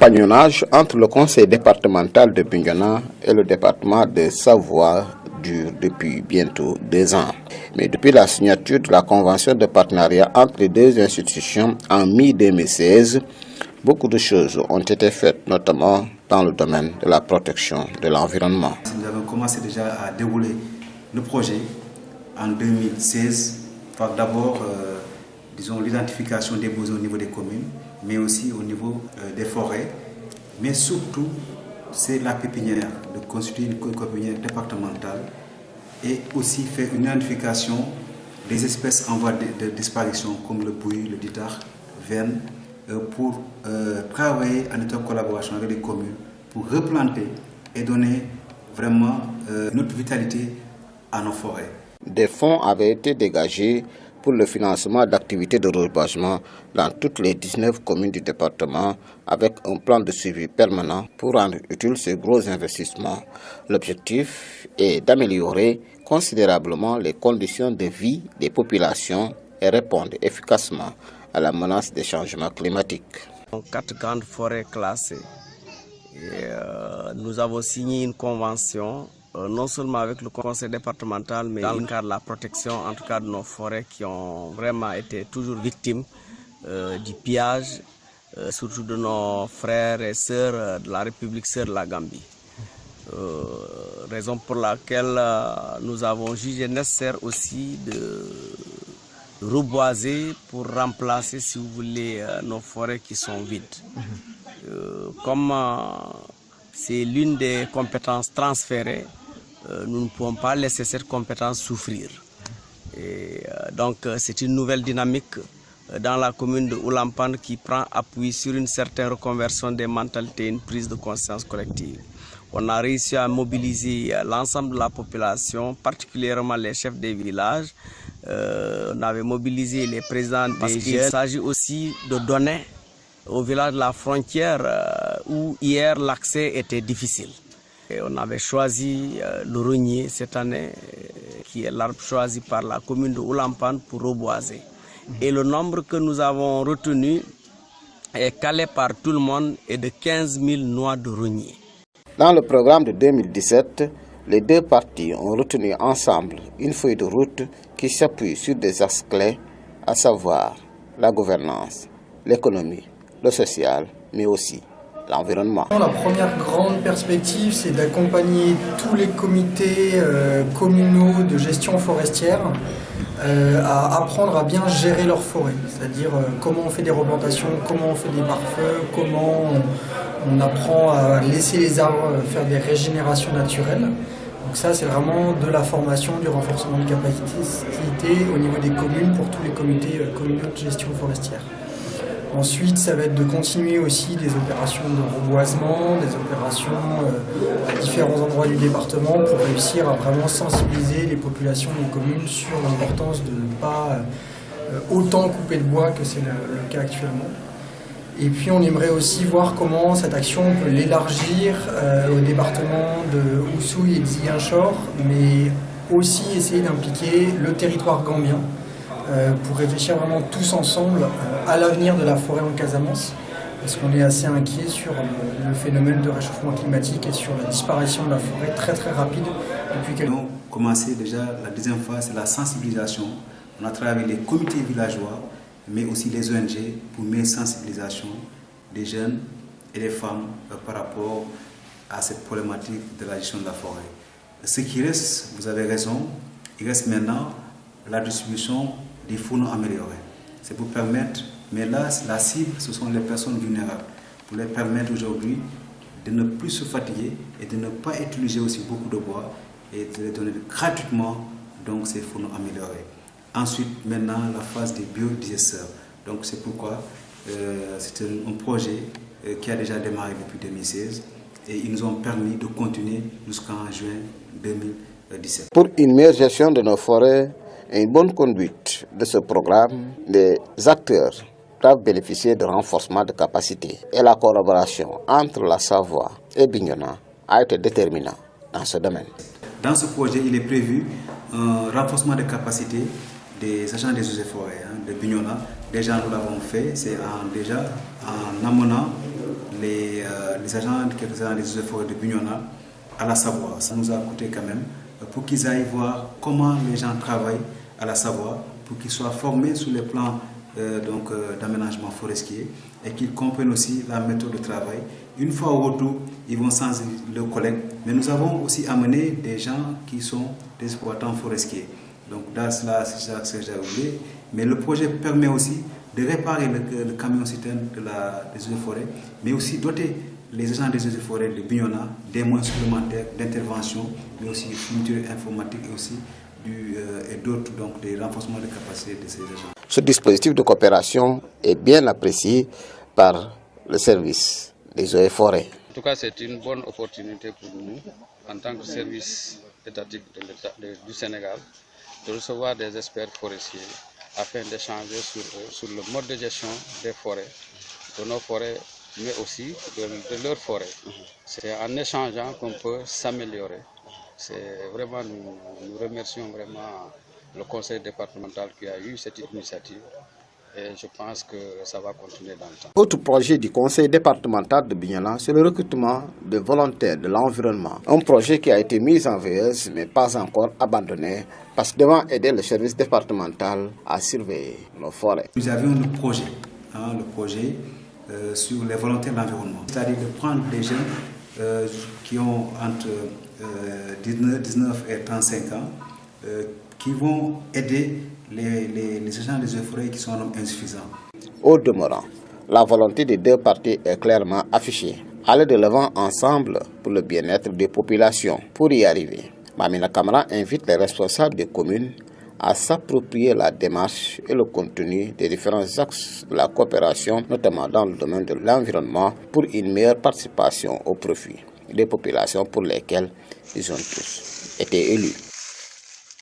compagnonnage entre le conseil départemental de Bignona et le département de Savoie dure depuis bientôt 2 ans. Mais depuis la signature de la convention de partenariat entre les deux institutions en mi-2016, beaucoup de choses ont été faites, notamment dans le domaine de la protection de l'environnement. Nous avons commencé déjà à dérouler le projet en 2016 par d'abord l'identification des besoins au niveau des communes, mais aussi au niveau des forêts. Mais surtout, c'est la pépinière, de constituer une pépinière départementale et aussi faire une identification des espèces en voie de disparition comme le bouilli, le ditar, verne, pour travailler en étroite collaboration avec les communes pour replanter et donner vraiment une autre vitalité à nos forêts. Des fonds avaient été dégagés pour le financement d'activités de reboisement dans toutes les 19 communes du département avec un plan de suivi permanent pour rendre utile ces gros investissements. L'objectif est d'améliorer considérablement les conditions de vie des populations et répondre efficacement à la menace des changements climatiques. 4 grandes forêts classées. Nous avons signé une convention non seulement avec le conseil départemental, mais dans le cadre de la protection, en tout cas de nos forêts qui ont vraiment été toujours victimes du pillage, surtout de nos frères et sœurs de la République sœur de la Gambie. Raison pour laquelle nous avons jugé nécessaire aussi de reboiser pour remplacer, si vous voulez, nos forêts qui sont vides. Comme c'est l'une des compétences transférées, nous ne pouvons pas laisser cette compétence souffrir. Donc c'est une nouvelle dynamique dans la commune de Oulampan qui prend appui sur une certaine reconversion des mentalités, une prise de conscience collective. On a réussi à mobiliser l'ensemble de la population, particulièrement les chefs des villages. On avait mobilisé les présidents des jeunes. Il s'agit aussi de donner au village de la frontière où hier l'accès était difficile. Et on avait choisi le rognier cette année, qui est l'arbre choisi par la commune de Oulampan pour reboiser. Et le nombre que nous avons retenu est calé par tout le monde et de 15 000 noix de rognier. Dans le programme de 2017, les deux parties ont retenu ensemble une feuille de route qui s'appuie sur des axes clés, à savoir la gouvernance, l'économie, le social, mais aussi l'environnement. La première grande perspective, c'est d'accompagner tous les comités communaux de gestion forestière à apprendre à bien gérer leur forêt, c'est-à-dire comment on fait des replantations, comment on fait des pare-feux, comment on apprend à laisser les arbres faire des régénérations naturelles. Donc ça, c'est vraiment de la formation, du renforcement de capacité au niveau des communes pour tous les comités communaux de gestion forestière. Ensuite, ça va être de continuer aussi des opérations de reboisement, des opérations à différents endroits du département pour réussir à vraiment sensibiliser les populations des communes sur l'importance de ne pas autant couper de bois que c'est le cas actuellement. Et puis on aimerait aussi voir comment cette action on peut l'élargir au département de Oussouye et de Ziguinchor, mais aussi essayer d'impliquer le territoire gambien pour réfléchir vraiment tous ensemble à l'avenir de la forêt en Casamance, parce qu'on est assez inquiet sur le phénomène de réchauffement climatique et sur la disparition de la forêt très très rapide depuis quelques années. Nous avons commencé déjà la deuxième phase, c'est la sensibilisation. On a travaillé avec les comités villageois, mais aussi les ONG pour une meilleure sensibilisation des jeunes et des femmes par rapport à cette problématique de la gestion de la forêt. Ce qui reste, vous avez raison, il reste maintenant la distribution des fourneaux améliorés. C'est pour permettre, mais là, la cible, ce sont les personnes vulnérables, pour les permettre aujourd'hui de ne plus se fatiguer et de ne pas utiliser aussi beaucoup de bois et de les donner gratuitement donc ces fourneaux améliorés. Ensuite, maintenant, la phase des biodigesteurs. Donc c'est pourquoi c'est un projet qui a déjà démarré depuis 2016 et ils nous ont permis de continuer jusqu'en juin 2017. Pour une meilleure gestion de nos forêts et une bonne conduite de ce programme, les acteurs doivent bénéficier de renforcement de capacité et la collaboration entre la Savoie et Bignona a été déterminante dans ce domaine. Dans ce projet, il est prévu un renforcement de capacité des agents des eaux et forêts de Bignona. Déjà, nous l'avons fait, c'est déjà en amenant les agents des eaux et forêts de Bignona à la Savoie. Ça nous a coûté quand même pour qu'ils aillent voir comment les gens travaillent à la Savoie, pour qu'ils soient formés sur les plans d'aménagement forestier et qu'ils comprennent aussi la méthode de travail. Une fois au retour, ils vont changer leurs collègues. Mais nous avons aussi amené des gens qui sont des exploitants forestiers. Donc dans cela, c'est ça que j'ai oublié. Mais le projet permet aussi de réparer le camion-citerne des eaux et forêts, mais aussi doter les agents des eaux et forêts de Bignona des moyens supplémentaires d'intervention, mais aussi de fourniture informatique et aussi et d'autres, donc des renforcements de capacité de ces agents. Ce dispositif de coopération est bien apprécié par le service des eaux et forêts. En tout cas, c'est une bonne opportunité pour nous, en tant que service étatique du Sénégal, de recevoir des experts forestiers afin d'échanger sur le mode de gestion des forêts, de nos forêts, mais aussi de leurs forêts. C'est en échangeant qu'on peut s'améliorer. C'est vraiment, nous remercions vraiment le conseil départemental qui a eu cette initiative et je pense que ça va continuer dans le temps. Autre projet du conseil départemental de Bignona, c'est le recrutement de volontaires de l'environnement. Un projet qui a été mis en veilleuse mais pas encore abandonné parce que devant aider le service départemental à surveiller nos forêts. Nous avions le projet sur les volontaires de l'environnement, c'est-à-dire de prendre des jeunes qui ont entre 19 et 35 ans qui vont aider les agents des eaux et forêts qui sont en nombre insuffisant. Au demeurant, la volonté des deux parties est clairement affichée. Aller de l'avant ensemble pour le bien-être des populations. Pour y arriver, Mamina Camara invite les responsables des communes à s'approprier la démarche et le contenu des différents axes de la coopération, notamment dans le domaine de l'environnement, pour une meilleure participation au profit des populations pour lesquelles ils ont tous été élus.